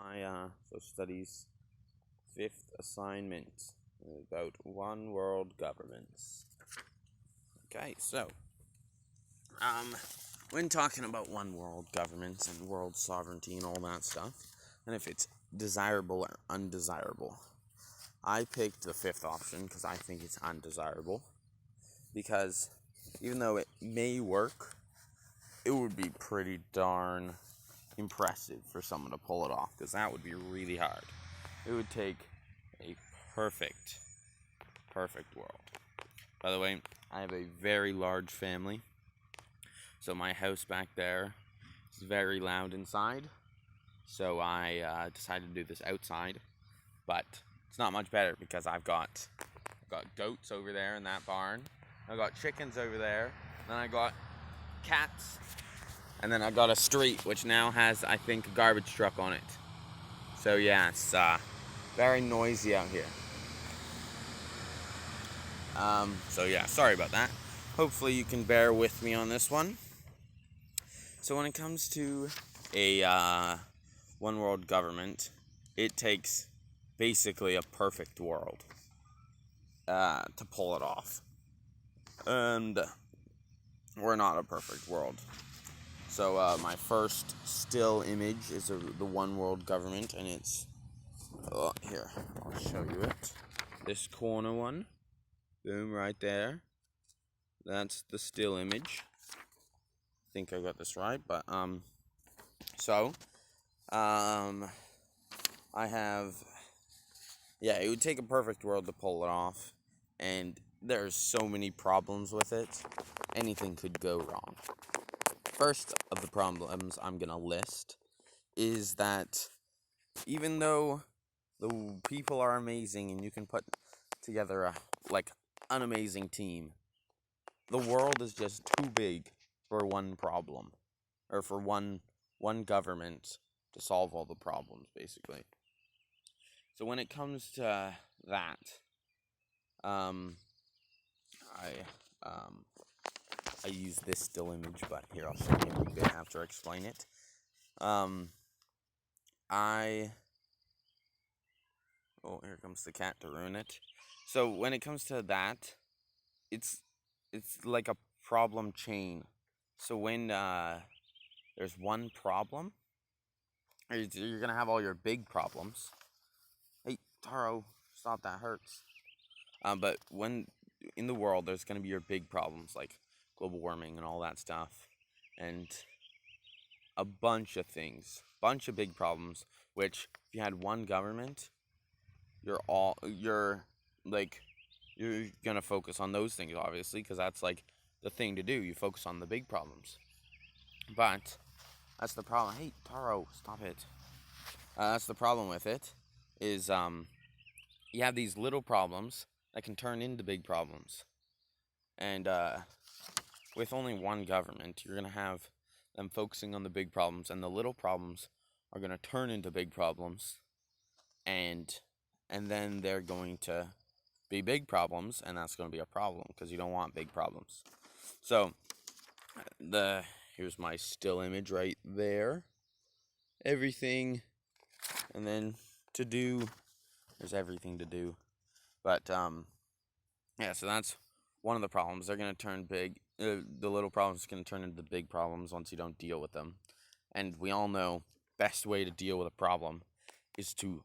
my studies fifth assignment about one world governments. Okay, so when talking about one world governments and world sovereignty and all that stuff, and if it's desirable or undesirable, I picked the fifth option because I think it's undesirable. Because even though it may work, it would be pretty darn impressive for someone to pull it off, because that would be really hard. It would take a perfect world. By the way, I have a very large family, so my house back there is very loud inside, so I decided to do this outside, but it's not much better because I've got goats over there in that barn, I've got chickens over there, then I got cats, and then I got a street which now has, I think, a garbage truck on it. So yeah, it's very noisy out here. So yeah, sorry about that. Hopefully you can bear with me on this one. So when it comes to a one world government, it takes basically a perfect world to pull it off. And we're not a perfect world. So my first still image is the one world government, and it's here, I'll show you it. This corner one, boom, right there. That's the still image. I think I got this right, but I have, yeah, it would take a perfect world to pull it off, and there's so many problems with it. Anything could go wrong. First of the problems I'm gonna list is that even though the people are amazing and you can put together an amazing team, the world is just too big for one problem, or for one government to solve all the problems, basically. So when it comes to that, I use this still image, but here, I'll show you a bit after I explain it. Oh, here comes the cat to ruin it. So when it comes to that, it's like a problem chain. So when there's one problem, you're gonna have all your big problems. Hey, Taro, stop, that hurts. But when in the world, there's gonna be your big problems like global warming and all that stuff, and a bunch of things, bunch of big problems. Which, if you had one government, you're gonna focus on those things, obviously, because that's like the thing to do. You focus on the big problems. But that's the problem. Hey, Taro, stop it. That's the problem with it, is you have these little problems that can turn into big problems. And with only one government, you're gonna have them focusing on the big problems, and the little problems are gonna turn into big problems, and then they're going to be big problems, and that's going to be a problem because you don't want big problems. So here's my still image right there. Everything, and then to do, there's everything to do. But yeah, so that's one of the problems. They're going to turn big. The little problems are going to turn into the big problems once you don't deal with them. And we all know best way to deal with a problem is to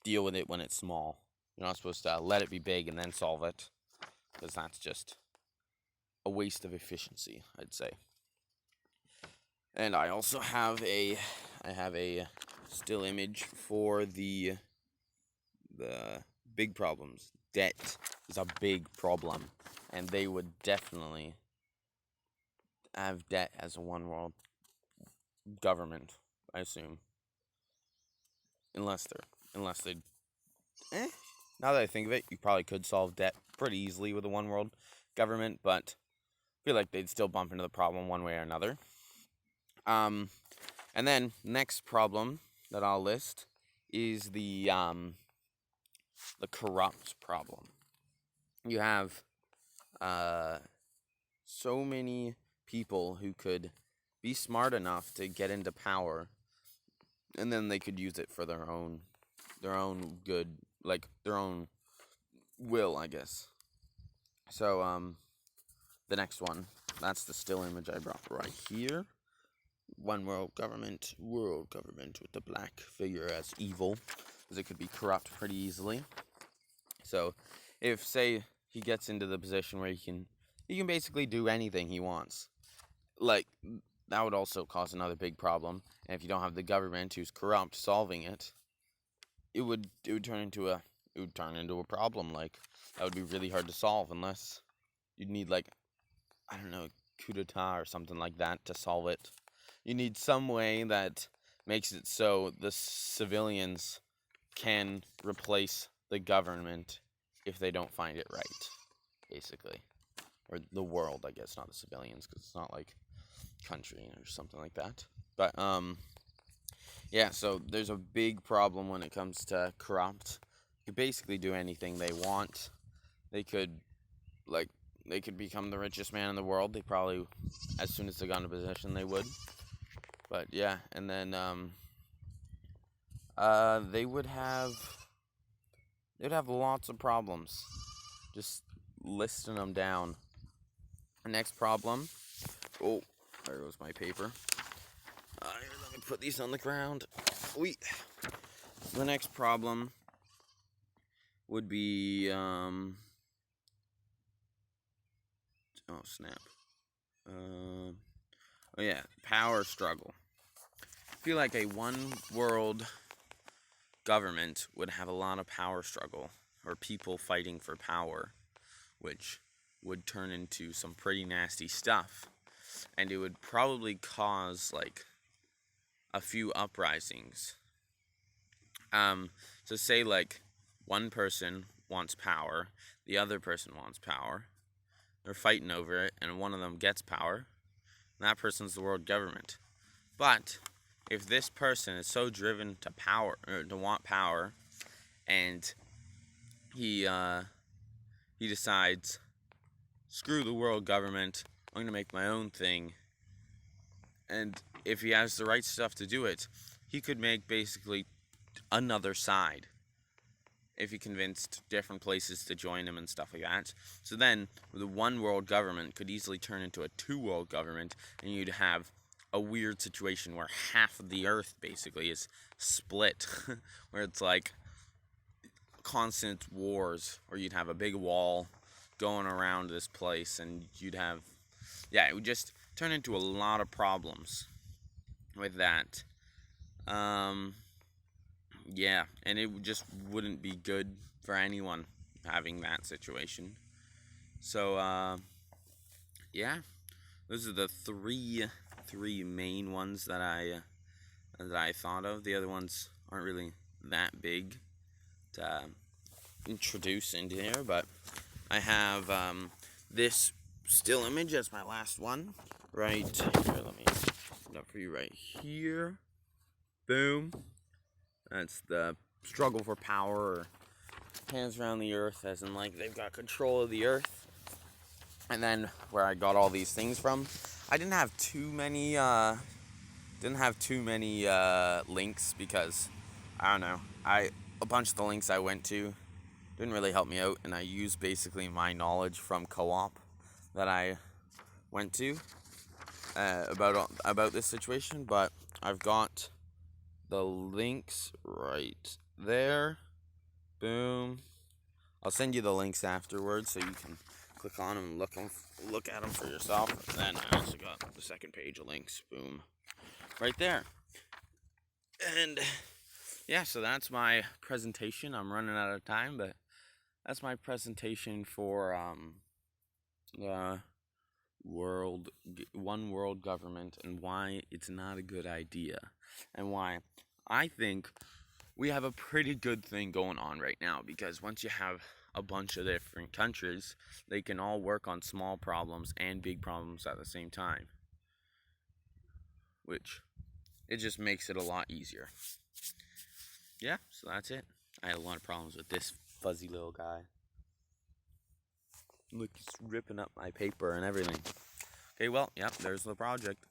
deal with it when it's small. You're not supposed to let it be big and then solve it, because that's just a waste of efficiency, I'd say. And I also have a still image for the big problems. Debt is a big problem, and they would definitely have debt as a one world government, I assume. Unless they now that I think of it, you probably could solve debt pretty easily with a one world government, but I feel like they'd still bump into the problem one way or another. And then next problem that I'll list is the corrupt problem. You have so many people who could be smart enough to get into power and then they could use it for their own good, like their own will, I guess. So the next one, that's the still image I brought right here. One world government with the black figure as evil, because it could be corrupt pretty easily. So if, say, he gets into the position where he can basically do anything he wants, like, that would also cause another big problem. And if you don't have the government who's corrupt solving it, it would turn into a problem. Like, that would be really hard to solve, unless you'd need, like, I don't know, coup d'etat or something like that to solve it. You need some way that makes it so the civilians can replace the government if they don't find it right, basically. Or the world, I guess, not the civilians, because it's not like country or something like that. But yeah, so there's a big problem when it comes to corrupt. You could basically do anything they want. They could become the richest man in the world. They probably, as soon as they got into position, they would. But yeah, and then they'd have lots of problems. Just listing them down. The next problem. Oh, there goes my paper. Let me put these on the ground. The next problem would be oh snap. Oh yeah, power struggle. I feel like a one world government would have a lot of power struggle, or people fighting for power, which would turn into some pretty nasty stuff. And it would probably cause, like, a few uprisings. So say, like, one person wants power, the other person wants power. They're fighting over it, and one of them gets power. And that person's the world government. But if this person is so driven to power, or to want power, and he decides, screw the world government, I'm going to make my own thing. And if he has the right stuff to do it, he could make basically another side. If he convinced different places to join him and stuff like that. So then, the one world government could easily turn into a two world government, and you'd have a weird situation where half of the earth basically is split, where it's like constant wars, or you'd have a big wall going around this place, and you'd have, it would just turn into a lot of problems with that. Yeah, and it just wouldn't be good for anyone having that situation. So, yeah, those are the three main ones that I thought of. The other ones aren't really that big to introduce into here, but I have this still image as my last one right here. Let me put it up for you right here. Boom. That's the struggle for power, or hands around the earth, as in, like, they've got control of the earth. And then where I got all these things from, I didn't have too many links, because I don't know, a bunch of the links I went to didn't really help me out, and I used basically my knowledge from co-op that I went to about this situation. But I've got the links right there. Boom. I'll send you the links afterwards so you can click on them and look at them for yourself. And then I also got the second page of links. Boom. Right there. And yeah, so that's my presentation. I'm running out of time, but that's my presentation for the one world government, and why it's not a good idea, and why I think we have a pretty good thing going on right now. Because once you have a bunch of different countries, they can all work on small problems and big problems at the same time, which it just makes it a lot easier. Yeah, so that's it. I had a lot of problems with this fuzzy little guy. Look, he's ripping up my paper and everything. Okay, well, yep, there's the project.